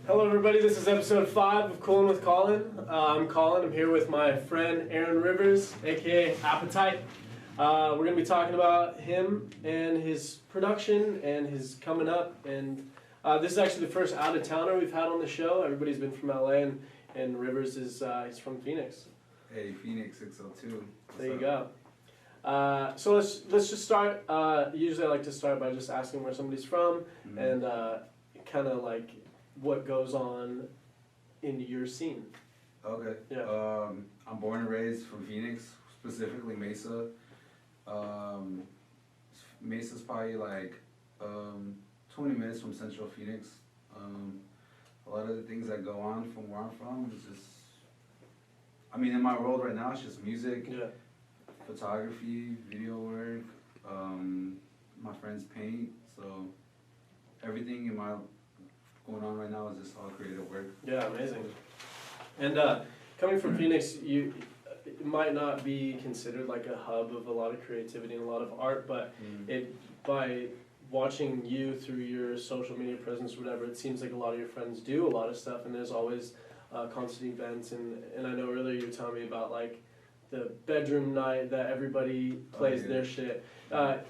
Hello everybody, this is episode 5 of Coolin with Colin. I'm Colin, I'm here with my friend Aaron Rivers, aka Apetight. We're going to be talking about him and his production and his coming up. And this is actually the first out-of-towner we've had on the show. Everybody's been from LA and Rivers is he's from Phoenix. Hey, Phoenix 602. There you go. So let's just start. Usually I like to start by just asking where somebody's from and kind of like what goes on in your scene. Okay. Yeah. I'm born and raised from Phoenix, specifically Mesa. Mesa's probably like 20 minutes from Central Phoenix. A lot of the things that go on from where I'm from is just, I mean, in my world right now, it's just music, Yeah. photography, video work. My friends paint, so everything in my going on right now is just all creative work. Yeah, amazing. And coming from Phoenix, it might not be considered like a hub of a lot of creativity and a lot of art, but by watching you through your social media presence, whatever, it seems like a lot of your friends do a lot of stuff, and there's always constant events. And I know earlier you were telling me about like the bedroom night that everybody plays their shit.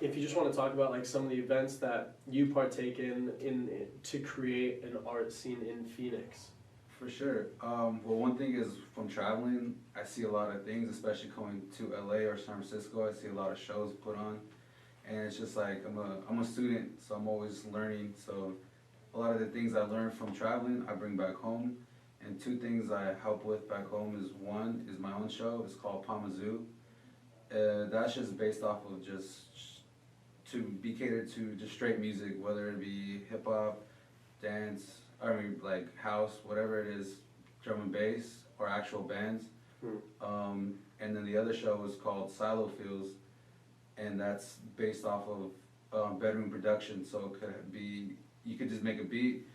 If you just want to talk about like some of the events that you partake in to create an art scene in Phoenix. For sure. Well, one thing is from traveling, I see a lot of things, especially going to LA or San Francisco. I see a lot of shows put on, and it's just like I'm a student, so I'm always learning. So a lot of the things I learned from traveling, I bring back home. And two things I help with back home is one is my own show. It's called Zoo. That's just based off of just to be catered to just straight music, whether it be hip hop, dance, I mean like house, whatever it is, drum and bass or actual bands. And then the other show is called Silo Fields, and that's based off of bedroom production. So it could be, you could just make a beat,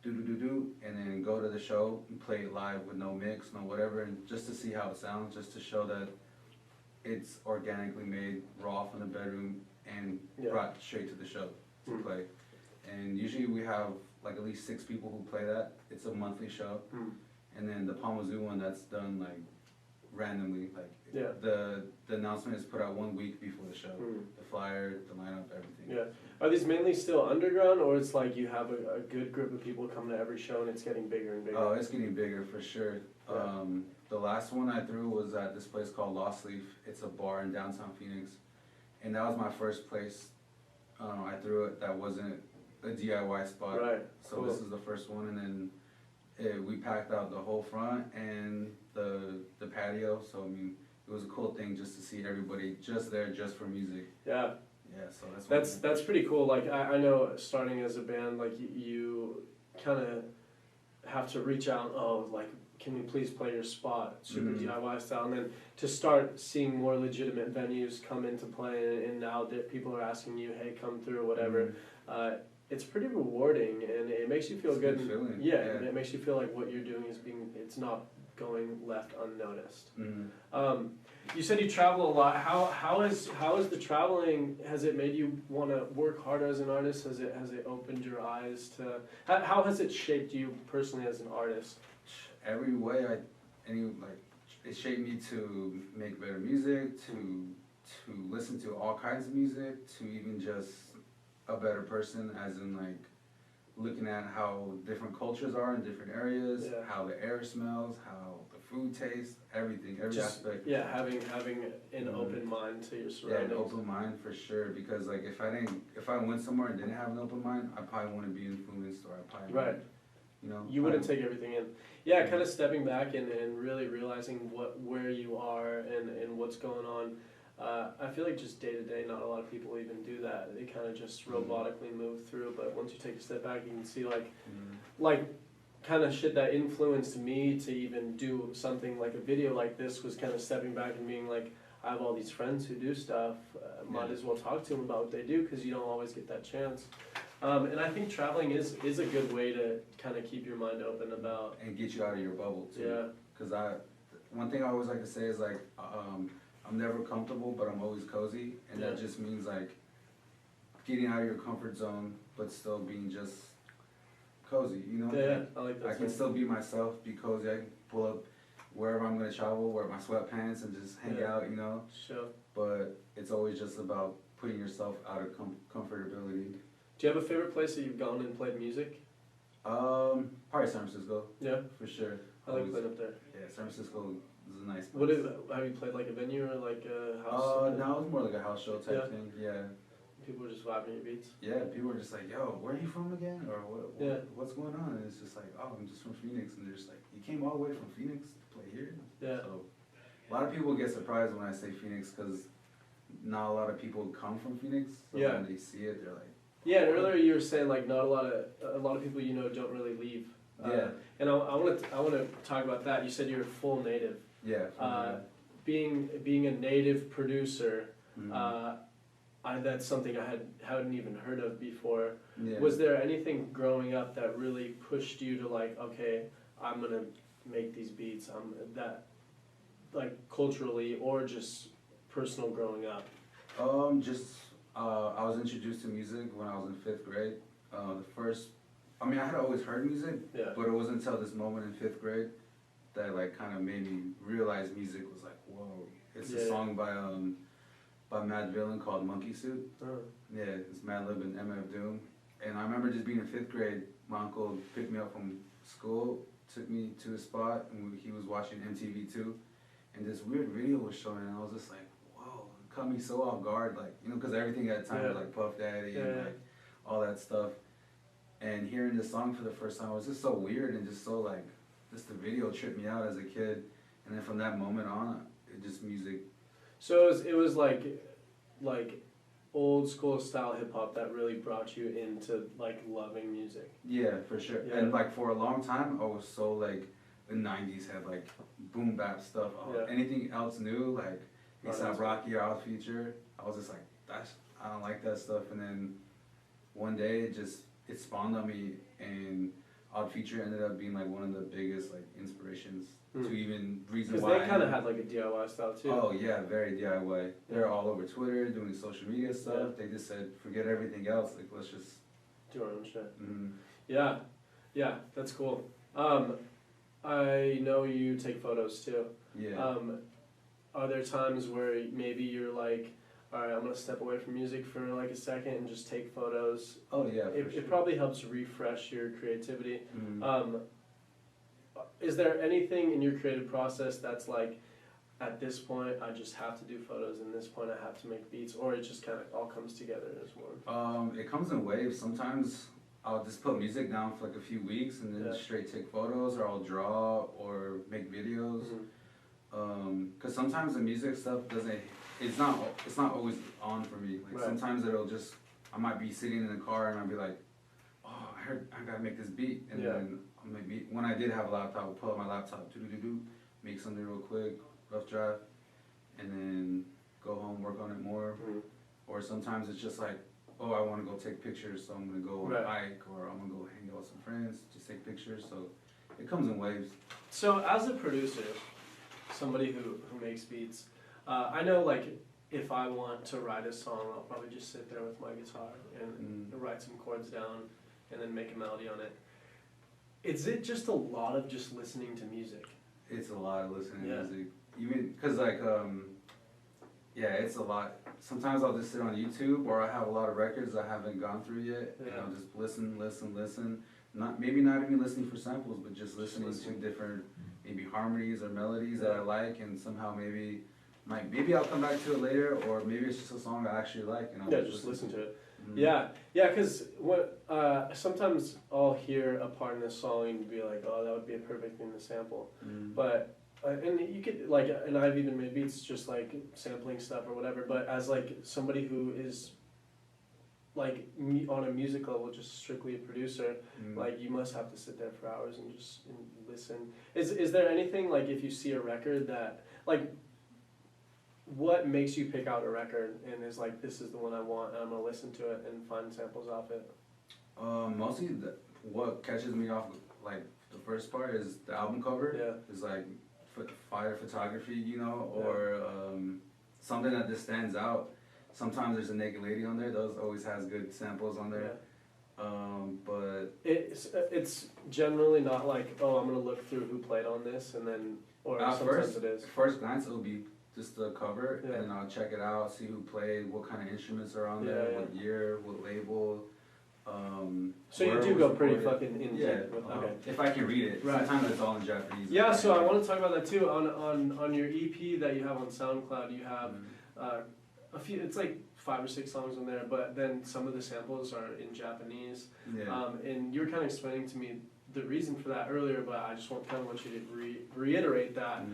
and then go to the show and play it live with no mix, no whatever, and just to see how it sounds, just to show that it's organically made raw from the bedroom and brought straight to the show to play. And usually we have like at least 6 people who play that. It's a monthly show. And then the Zoo one, that's done like randomly, like the announcement is put out 1 week before the show. The flyer, the lineup, everything. Yeah. Are these mainly still underground, or it's like you have a good group of people coming to every show and it's getting bigger and bigger? Oh, it's getting bigger for sure. The last one I threw was at this place called Lost Leaf. It's a bar in downtown Phoenix, and that was my first place I threw it that wasn't a DIY spot. Right. So this is the first one, and then we packed out the whole front and the patio. So I mean, it was a cool thing just to see everybody just there just for music. Yeah. Yeah. So that's pretty cool. Like I know starting as a band, like you kind of have to reach out. Oh, like can we please play your spot? Super DIY style, and then to start seeing more legitimate venues come into play, and now that people are asking you, hey, come through, or whatever. It's pretty rewarding, and it makes you feel good. Feeling. Yeah, and it makes you feel like what you're doing is it's not going left unnoticed. You said you travel a lot. How is the traveling? Has it made you want to work harder as an artist? Has it opened your eyes to? How has it shaped you personally as an artist? Every way it shaped me to make better music, to listen to all kinds of music, to even just a better person, as in like looking at how different cultures are in different areas, how the air smells, how the food tastes, everything, every aspect. Yeah, having an open mind to your surroundings. Yeah, an open mind for sure. Because like if I went somewhere and didn't have an open mind, I probably wouldn't be influenced, or I probably wouldn't, you wouldn't take everything in. Yeah, kind of stepping back and really realizing where you are and what's going on. I feel like just day to day, not a lot of people even do that. They kind of just robotically move through. But once you take a step back, you can see like kind of shit that influenced me to even do something like a video like this was kind of stepping back and being like, I have all these friends who do stuff. Might as well talk to them about what they do, because you don't always get that chance. And I think traveling is a good way to kind of keep your mind open about and get you out of your bubble too. Yeah. Because one thing I always like to say is like I'm never comfortable, but I'm always cozy, and that just means like getting out of your comfort zone, but still being just cozy, you know? Yeah, I like that. I can still be myself, be cozy. I can pull up wherever I'm gonna travel, wear my sweatpants and just hang out, you know? Sure. But it's always just about putting yourself out of comfortability. Do you have a favorite place that you've gone and played music? Probably San Francisco. Yeah, For sure. I like playing up there. Yeah, San Francisco is a nice place. Have you played like a venue or like a house? No, it was more like a house show type thing. Yeah. People were just vibing your beats. Yeah, people were just like, "Yo, where are you from again?" Or what's going on? And it's just like, "Oh, I'm just from Phoenix." And they're just like, "You came all the way from Phoenix to play here?" Yeah. So a lot of people get surprised when I say Phoenix because not a lot of people come from Phoenix. So when they see it, they're like, yeah. And earlier you were saying like not a lot of people don't really leave. Yeah. And I want to talk about that. You said you're a full native. Yeah. Being a native producer. Mm-hmm. That's something I hadn't even heard of before. Yeah. Was there anything growing up that really pushed you to like, okay, I'm gonna make these beats? Like culturally or just personal growing up? I was introduced to music when I was in 5th grade. I had always heard music, but it wasn't until this moment in 5th grade that like kind of made me realize music was like, whoa. It's a song by Mad Villain called Monkey Suit. Yeah, it's Madlib and MF Doom. And I remember just being in 5th grade, my uncle picked me up from school, took me to a spot, and he was watching MTV2, and this weird video was showing, and I was just like, whoa, it caught me so off guard, like, you know, because everything at the time was like Puff Daddy and like all that stuff. And hearing this song for the first time was just so weird and just so like, just the video tripped me out as a kid. And then from that moment on, it just music. So it was like old school style hip hop that really brought you into like loving music. Yeah, for sure. Yeah. And like for a long time, I was so like the '90s had like boom bap stuff. Anything else new, like A$AP Rocky or Odd Future, I was just like, I don't like that stuff. And then one day it spawned on me, and Odd Future ended up being like one of the biggest like inspirations to even reason why. Because they kind of had like a DIY style too. Oh yeah, very DIY. They're all over Twitter doing social media stuff. They just said, forget everything else. Like let's just do our own shit. Mm-hmm. Yeah, that's cool. I know you take photos too. Yeah. Are there times where maybe you're like, all right, I'm gonna step away from music for like a second and just take photos? Oh yeah. It probably helps refresh your creativity. Mm-hmm. Is there anything in your creative process that's like, at this point I just have to do photos, and this point I have to make beats, or it just kind of all comes together as one? It comes in waves. Sometimes I'll just put music down for like a few weeks and then straight take photos, or I'll draw or make videos. Cause sometimes the music stuff it's not always on for me. Like sometimes I might be sitting in the car and I'll be like, oh, I gotta make this beat, and then I'll make beat. When I did have a laptop, I'll pull out my laptop, make something real quick, rough draft, and then go home, work on it more. Or sometimes it's just like, oh, I want to go take pictures, so I'm gonna go on a hike, or I'm gonna go hang out with some friends, just take pictures. So it comes in waves. So as a producer, somebody who makes beats, I know like if I want to write a song, I'll probably just sit there with my guitar and write some chords down and then make a melody on it. Is it just a lot of just listening to music? It's a lot of listening to music. Even, cause like, it's a lot. Sometimes I'll just sit on YouTube, or I have a lot of records I haven't gone through yet, and I'll just listen. Maybe not even listening for samples, but just listening to different, maybe harmonies or melodies that I like, and somehow maybe I'll come back to it later, or maybe it's just a song I actually like, and I'll just listen to it. Yeah, because sometimes I'll hear a part in a song and be like, oh, that would be a perfect thing to sample. But and you could like, and I've even made beats just like sampling stuff or whatever. But as like somebody who is like on a music level, just strictly a producer, like you must have to sit there for hours and just listen. Is there anything like if you see a record that like, what makes you pick out a record and is like, this is the one I want and I'm gonna listen to it and find samples off it? Mostly what catches me off, like the first part is the album cover. Is like fire photography, you know, or something that just stands out. Sometimes there's a naked lady on there. Those always has good samples on there. But It's generally not like, oh, I'm gonna look through who played on this and then, or at sometimes first, it is. first glance, it'll be just the cover, Yeah. and then I'll check it out, see who played, what kind of instruments are on Yeah, there, yeah. what year, what label. So you where do it was go pretty recorded. fucking in Yeah, deep with, okay. if I can read it. Right. Sometimes it's all in Japanese. Yeah, so I want to talk about that too. On your EP that you have on SoundCloud, you have a few. It's like 5 or 6 songs on there, but then some of the samples are in Japanese. Yeah. And you were kind of explaining to me the reason for that earlier, but I just want you to reiterate that.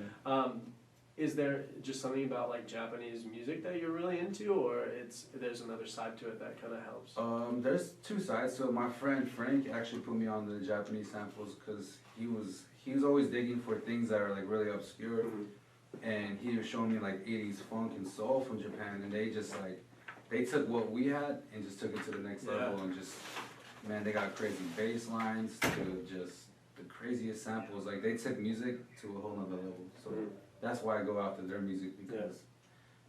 Is there just something about like Japanese music that you're really into, or there's another side to it that kind of helps? There's 2 sides to it. My friend Frank actually put me on the Japanese samples because he was always digging for things that are like really obscure, and he was showing me like 80s funk and soul from Japan, and they just like they took what we had and just took it to the next level, and just man, they got crazy bass lines to just the craziest samples. Like they took music to a whole nother level. So. That's why I go after their music, because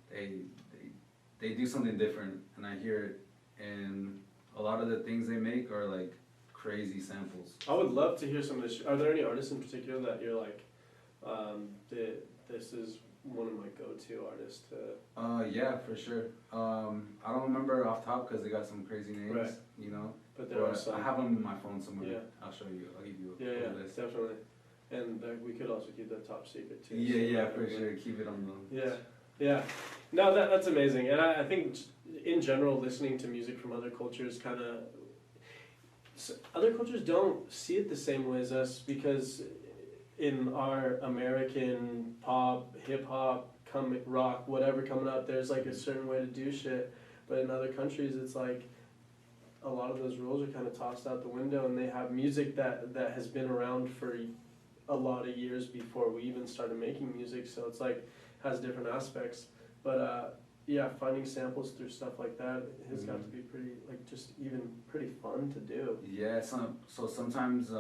they do something different, and I hear it, and a lot of the things they make are like crazy samples. I would love to hear some of this. Are there any artists in particular that you're like, this is one of my go-to artists to? Yeah, for sure. I don't remember off top because they got some crazy names, right. you know. But there are some. I have them in my phone somewhere. Yeah. I'll show you. I'll give you a list. Definitely. And we could also keep that top secret too. Yeah, for sure. Keep it on the. Yeah. No, that's amazing. And I think in general, listening to music from other cultures other cultures don't see it the same way as us, because in our American pop, hip hop, rock, whatever coming up, there's like a certain way to do shit. But in other countries, it's like a lot of those rules are kind of tossed out the window, and they have music that has been around for a lot of years before we even started making music, so it's like has different aspects. But finding samples through stuff like that has got to be pretty, like, just even pretty fun to do. Yeah, so sometimes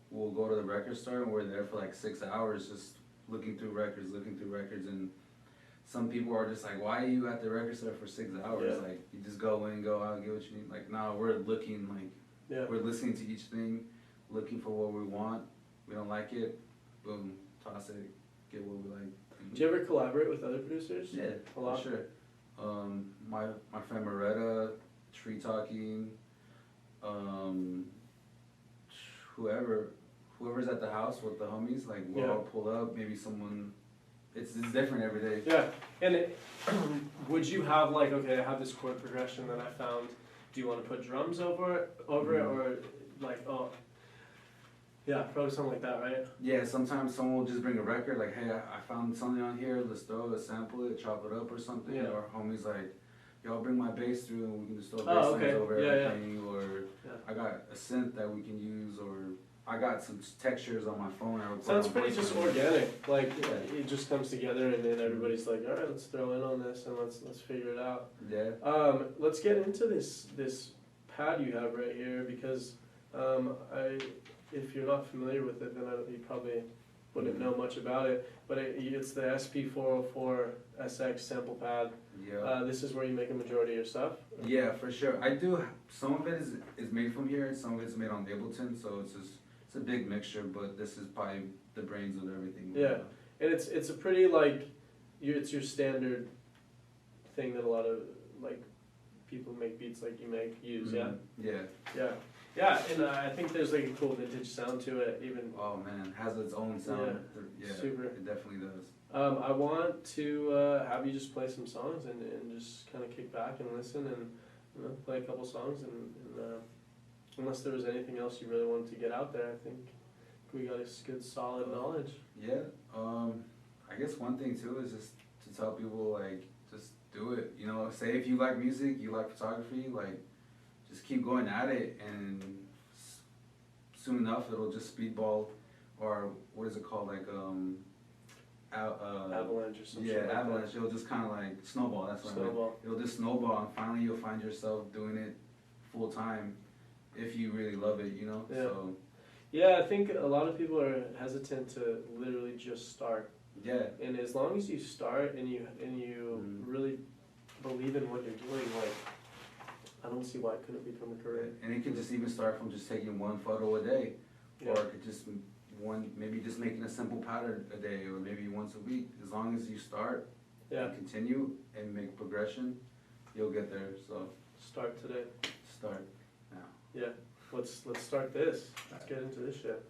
we'll go to the record store and we're there for like 6 hours just looking through records, and some people are just like, why are you at the record store for 6 hours? Like, you just go in, go out, get what you need. Like, no, we're looking, like, we're listening to each thing, looking for what we want. We don't like it, boom, toss it, get what we like. Do you ever collaborate with other producers? Yeah, a lot. For sure. My friend Moretta, Tree Talking, whoever's at the house with the homies, like we'll all pull up. Maybe someone. It's different every day. Yeah, and would you have like, okay, I have this chord progression that I found. Do you want to put drums over it, or like, oh. Yeah, probably something like that, right? Yeah, sometimes someone will just bring a record, like, hey, I found something on here, let's throw it, sample it, chop it up or something. Yeah. Or homies like, yo, I'll bring my bass through and we can just throw bass lines over everything. Or I got a synth that we can use, or I got some textures on my phone. Sounds pretty just organic. Like, it just comes together and then everybody's like, all right, let's throw in on this and let's figure it out. Yeah. Let's get into this pad you have right here, because if you're not familiar with it, then you probably wouldn't know much about it. But it's the SP404 SX sample pad. Yeah. This is where you make a majority of your stuff? Yeah, for sure. I do. Some of it is made from here, and some of it's made on Ableton. So it's a big mixture. But this is probably the brains of everything. Yeah, and it's a pretty like it's your standard thing that a lot of like people make beats like you use. Mm-hmm. Yeah. Yeah, and I think there's like a cool vintage sound to it, even. Oh man, it has its own sound. Yeah, super. It definitely does. I want to have you just play some songs and just kind of kick back and listen and play a couple songs and unless there was anything else you really wanted to get out there, I think we got a good solid knowledge. Yeah, I guess one thing too is just to tell people, like, just do it. You know, say if you like music, you like photography, like, just keep going at it, and soon enough it'll just speedball, or what is it called, like avalanche or something. Yeah, like avalanche. that. It'll just kind of like snowball. That's what snowball. It'll just snowball, and finally you'll find yourself doing it full time, if you really love it. You know. Yeah. So. Yeah, I think a lot of people are hesitant to literally just start. Yeah. And as long as you start and you really believe in what you're doing, like, I don't see why it couldn't become a career. And it could just even start from just taking one photo a day, Yeah. or it could just maybe just making a simple pattern a day, or maybe once a week. As long as you start Yeah, and continue and make progression, you'll get there. So start today. start now. Yeah, let's start this. Let's get into this shit.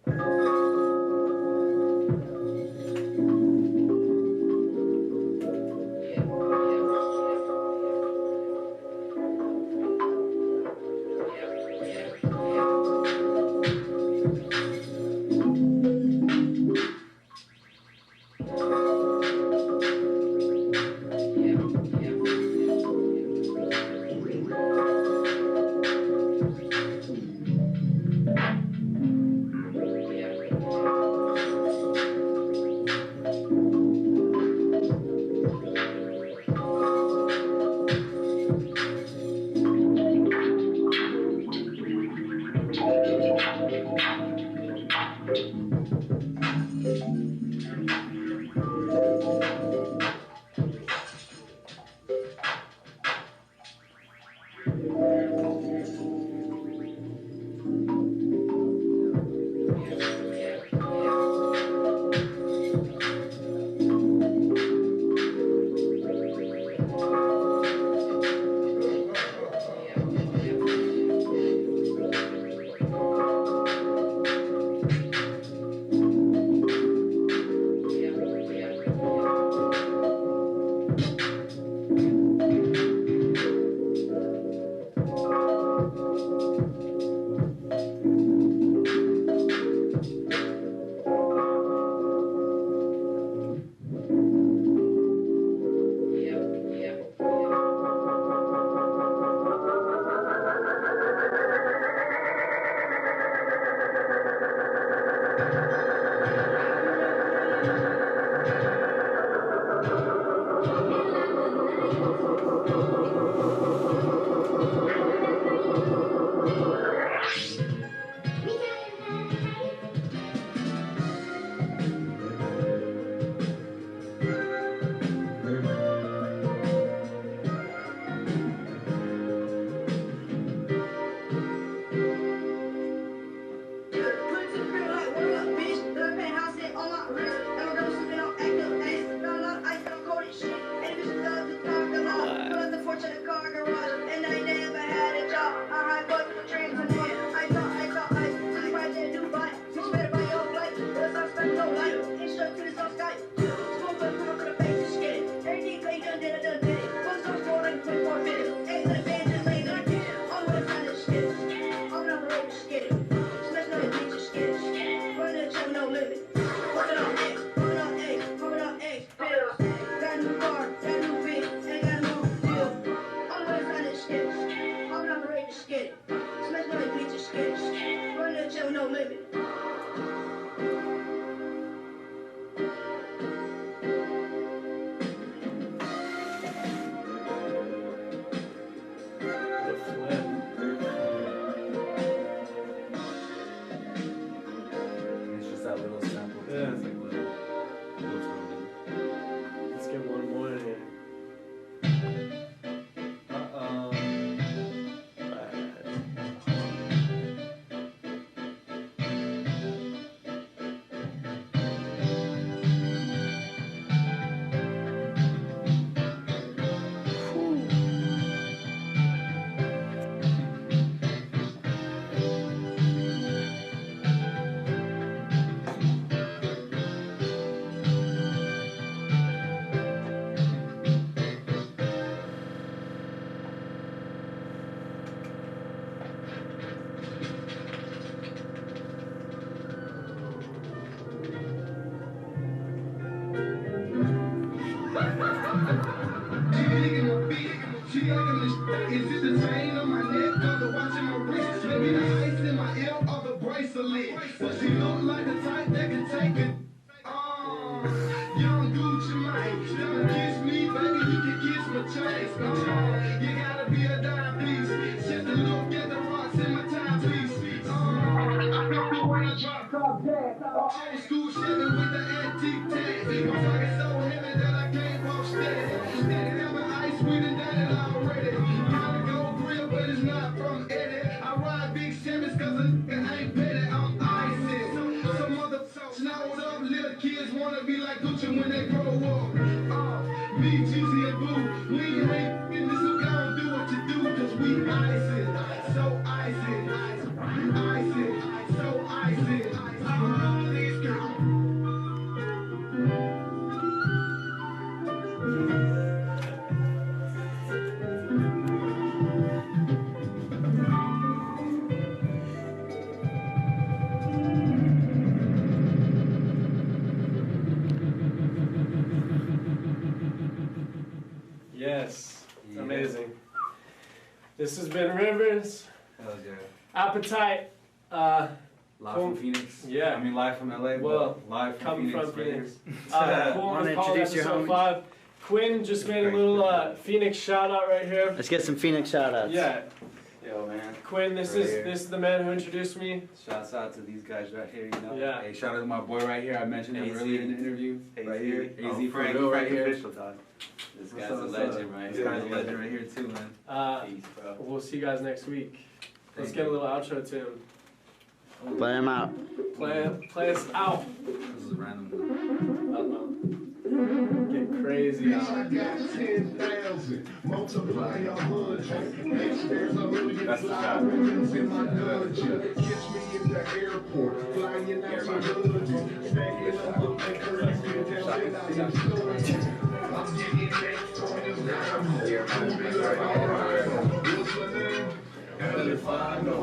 It's just that little sample. Yeah. It's like little tone. Let's get one more in here. Is it the chain on my neck or the watch in my wrist? Maybe the ice in my ear or the bracelet. But she look like the type that can take it. Young Gucci Mane, don't kiss me, baby, you can kiss my chains. You gotta be a dime piece, just to look at the rocks in my timepiece. I feel good when I drop top gas. Old school Chevy with the antique tag. My pocket so heavy that I can't walk steady. Steady, I'm an ice, we done done it already. Gotta go grill, but it's not. Snowed up, little kids wanna be like Gucci when they grow up. Me, Jeezy, and Boo, we ain't in this, so gon' do what you do, cause we icy, so icy, icy, so icy. All these girls. Yes, Yeah. amazing. This has been Rivers. Hell yeah. Appetite. Live Cool. from Phoenix. Yeah. I mean, live from LA, Well, but live from coming Phoenix. from right Phoenix. here. Coolin Wanna with Colin, introduce your episode homies? 5. Quinn just made a little Phoenix shout out right here. Let's get some Phoenix shout outs. Yeah, Yo, man. Quinn, this Right is here. this is the man who introduced me. Shouts out to these guys right here, you know? Yeah. Hey, shout out to my boy right here. I mentioned him AZ. earlier in the interview. Right here. Oh, AZ for Frank, real right Frank here. official, dog. This What's guy's up, a what's legend, up? right This here. guy's a legend right here too, man. Peace, bro. We'll see you guys next week. Let's Thank get a you. little outro tune. Play them out. Play us out. This is random. Get crazy I out. got 10,000, multiply 100. Next there's a million That's the fly shot. ribbons in my dungeon. Catch me in the airport, flying out some hoods. Stacking up, looking crazy, down in our stores. I'm getting next on this now. I'm be like, alright, what's your name? Elefano.